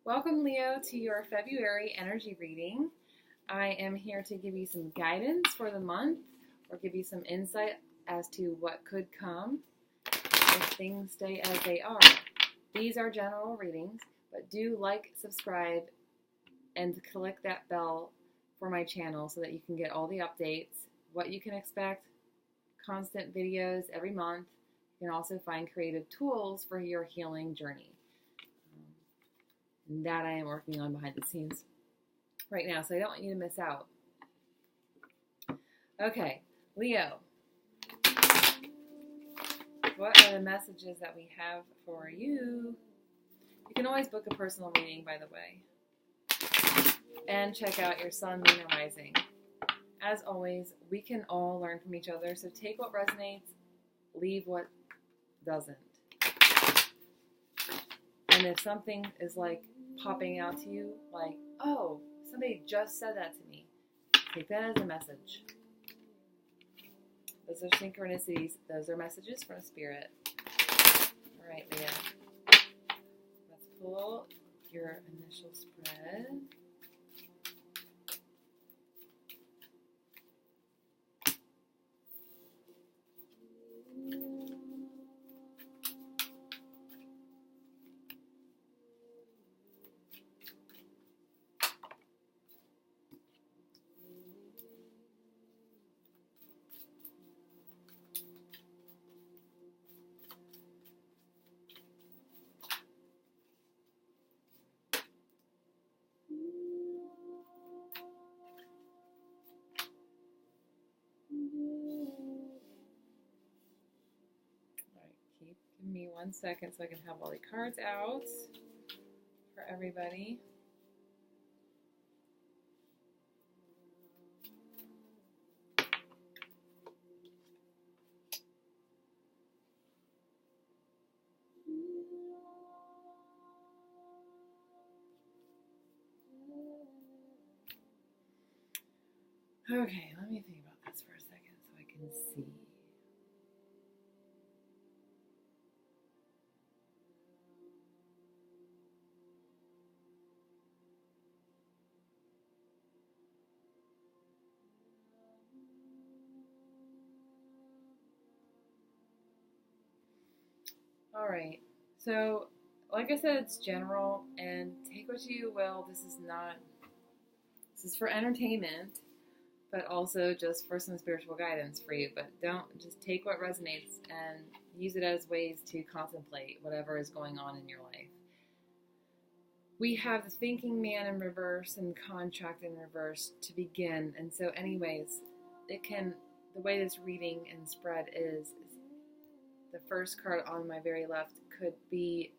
Welcome, Leo, to your February energy reading. I am here to give you some guidance for the month or give you some insight as to what could come if things stay as they are. These are general readings, but do like, subscribe, and click that bell for my channel so that you can get all the updates, what you can expect, constant videos every month. You can also find creative tools for your healing journey. That I am working on behind the scenes right now, so I don't want you to miss out. Okay, Leo, what are the messages that we have for you? You can always book a personal reading, by the way, and check out your sun, moon, and rising. As always, we can all learn from each other, so take what resonates, leave what doesn't. And if something is like popping out to you, like, oh, somebody just said that to me, take that as a message. Those are synchronicities. Those are messages from Spirit. All right, Leo. Let's pull your initial spread. Give me 1 second so I can have all the cards out for everybody. Okay, let me think about this for a second so I can see. All right, so like I said, it's general, and take what you will. This is for entertainment, but also just for some spiritual guidance for you. But don't just take what resonates and use it as ways to contemplate whatever is going on in your life. We have the thinking man in reverse and contract in reverse to begin. And so anyways, the way this reading and spread is the first card on my very left could be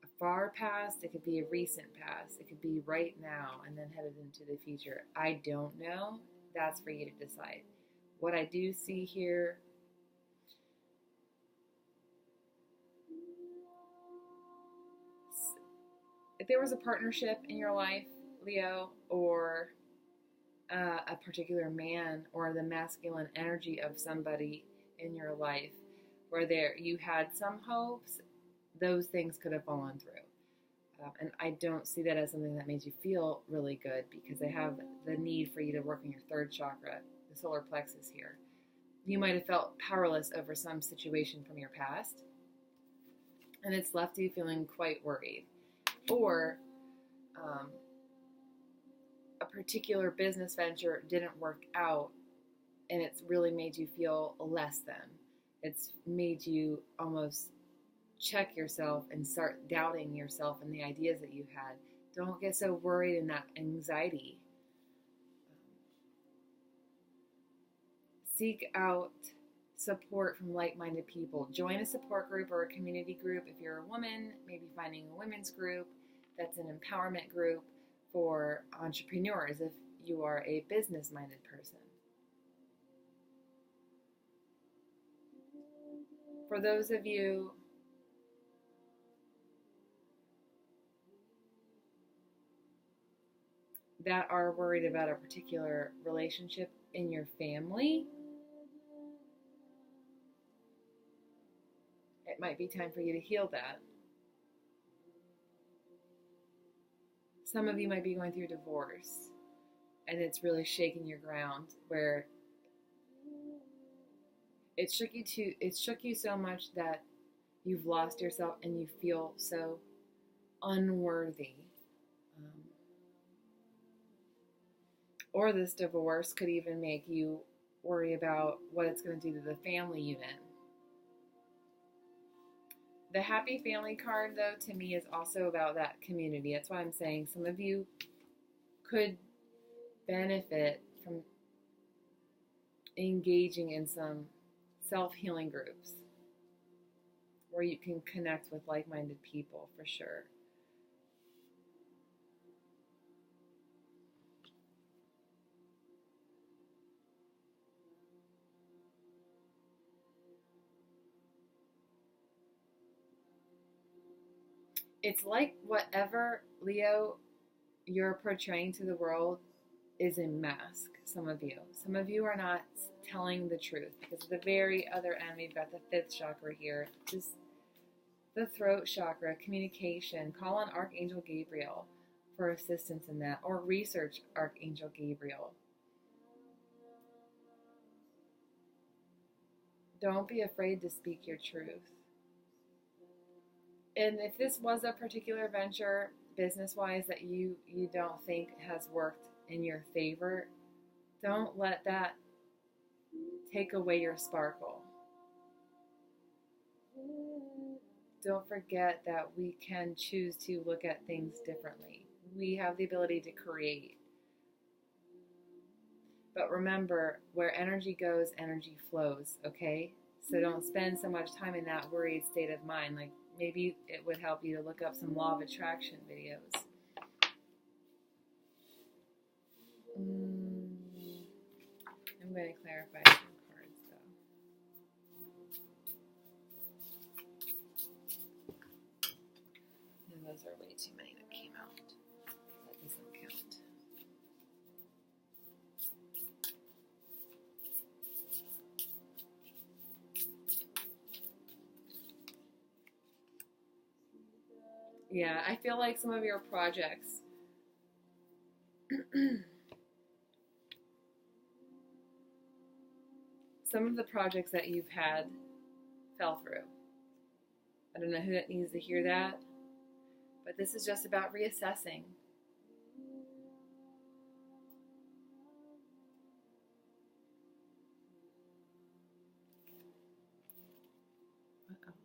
a far past, it could be a recent past, it could be right now and then headed into the future. I don't know. That's for you to decide. What I do see here, if there was a partnership in your life, Leo, or a particular man or the masculine energy of somebody in your life where you had some hopes, those things could have fallen through. And I don't see that as something that made you feel really good, because I have the need for you to work on your third chakra, the solar plexus here. You might have felt powerless over some situation from your past, and it's left you feeling quite worried. Or a particular business venture didn't work out, and it's really made you feel less than. It's made you almost check yourself and start doubting yourself and the ideas that you had. Don't get so worried in that anxiety. Seek out support from like-minded people. Join a support group or a community group. If you're a woman, maybe finding a women's group that's an empowerment group for entrepreneurs if you are a business-minded person. For those of you that are worried about a particular relationship in your family, it might be time for you to heal that. Some of you might be going through divorce, and it's really shaking your ground, where it shook you so much that you've lost yourself and you feel so unworthy. Or this divorce could even make you worry about what it's going to do to the family unit. The happy family card, though, to me is also about that community. That's why I'm saying some of you could benefit from engaging in some self-healing groups where you can connect with like-minded people, for sure. It's like whatever, Leo, you're portraying to the world is a mask, some of you. Some of you are not telling the truth, because the very other end, we've got the 5th chakra here, just the throat chakra, communication. Call on Archangel Gabriel for assistance in that, or research Archangel Gabriel. Don't be afraid to speak your truth. And if this was a particular venture, business-wise, that you don't think has worked in your favor, don't let that take away your sparkle. Don't forget that we can choose to look at things differently. We have the ability to create. But remember, where energy goes, energy flows, okay? So don't spend so much time in that worried state of mind. Like, maybe it would help you to look up some law of attraction videos. I'm going to clarify some cards, though. No, those are way too many that came out. That doesn't count. Yeah, I feel like some of your projects some of the projects that you've had fell through. I don't know who that needs to hear that, but this is just about reassessing. What else?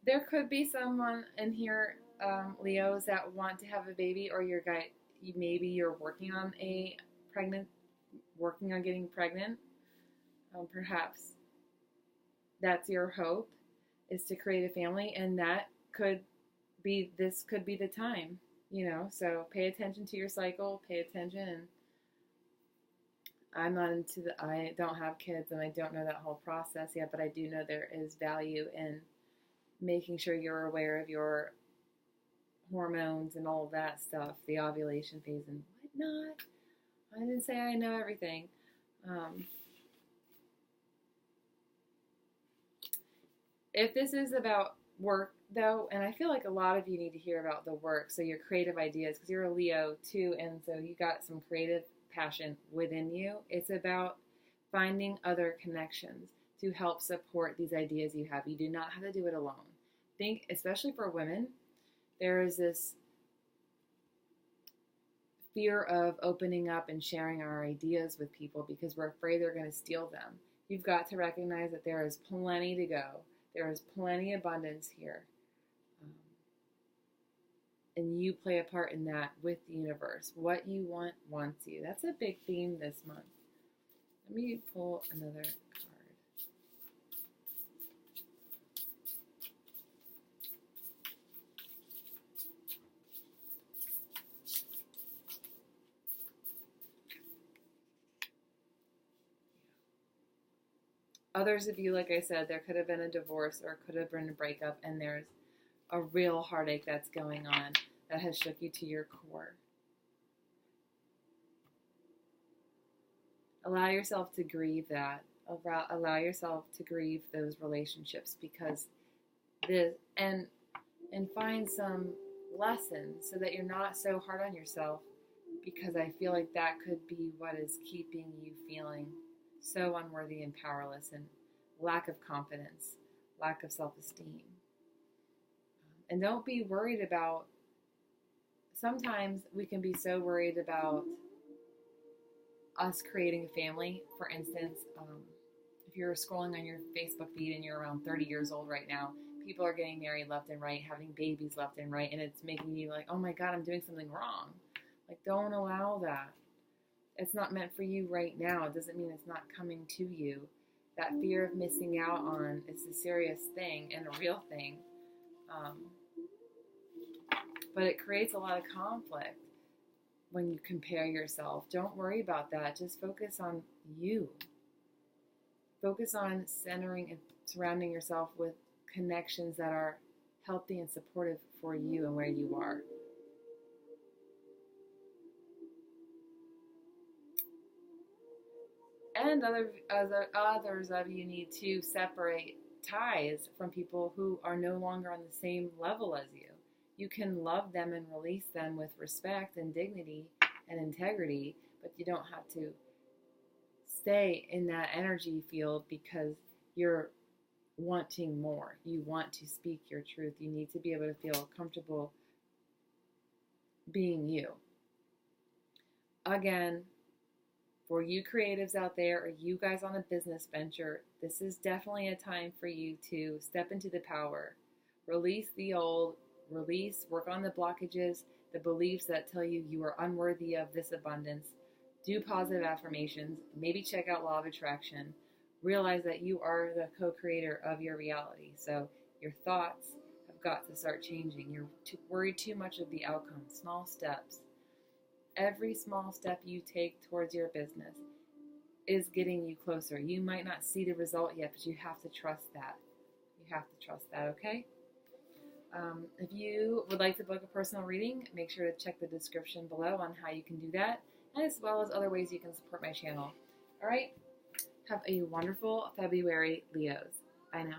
There could be someone in here, Leos, that want to have a baby, or your guy, maybe you're working on getting pregnant. Perhaps that's your hope, is to create a family, and this could be the time, so pay attention to your cycle, pay attention. And I don't have kids, and I don't know that whole process yet, but I do know there is value in making sure you're aware of your hormones and all of that stuff, the ovulation phase and whatnot. I didn't say I know everything. If this is about work, though, and I feel like a lot of you need to hear about the work, so your creative ideas, because you're a Leo too, and so you got some creative passion within you. It's about finding other connections to help support these ideas you have. You do not have to do it alone. Think, especially for women, there is this fear of opening up and sharing our ideas with people because we're afraid they're going to steal them. You've got to recognize that there is plenty to go. There is plenty of abundance here. And you play a part in that with the universe. What you want wants you. That's a big theme this month. Let me pull another card. Others of you, like I said, there could have been a divorce or could have been a breakup, and there's a real heartache that's going on. that has shook you to your core. Allow yourself to grieve that. Allow yourself to grieve those relationships, because and find some lessons so that you're not so hard on yourself, because I feel like that could be what is keeping you feeling so unworthy and powerless, and lack of confidence, lack of self-esteem. And don't be worried about, sometimes we can be so worried about us creating a family. For instance, if you're scrolling on your Facebook feed and you're around 30 years old right now, people are getting married left and right, having babies left and right, and it's making you like, oh my God, I'm doing something wrong. Like, don't allow that. It's not meant for you right now. It doesn't mean it's not coming to you. That fear of missing out on is a serious thing and a real thing. But it creates a lot of conflict when you compare yourself. Don't worry about that. Just focus on you. Focus on centering and surrounding yourself with connections that are healthy and supportive for you and where you are. And others of you need to separate ties from people who are no longer on the same level as you. You can love them and release them with respect and dignity and integrity, but you don't have to stay in that energy field because you're wanting more. You want to speak your truth. You need to be able to feel comfortable being you. Again, for you creatives out there, or you guys on a business venture, this is definitely a time for you to step into the power. Release the old, work on the blockages, the beliefs that tell you you are unworthy of this abundance. Do positive affirmations. Maybe check out Law of Attraction. Realize that you are the co-creator of your reality. So your thoughts have got to start changing. You're worried too much of the outcome. Small steps. Every small step you take towards your business is getting you closer. You might not see the result yet, but you have to trust that. You have to trust that, okay? If you would like to book a personal reading, make sure to check the description below on how you can do that, as well as other ways you can support my channel. All right? Have a wonderful February, Leos. Bye now.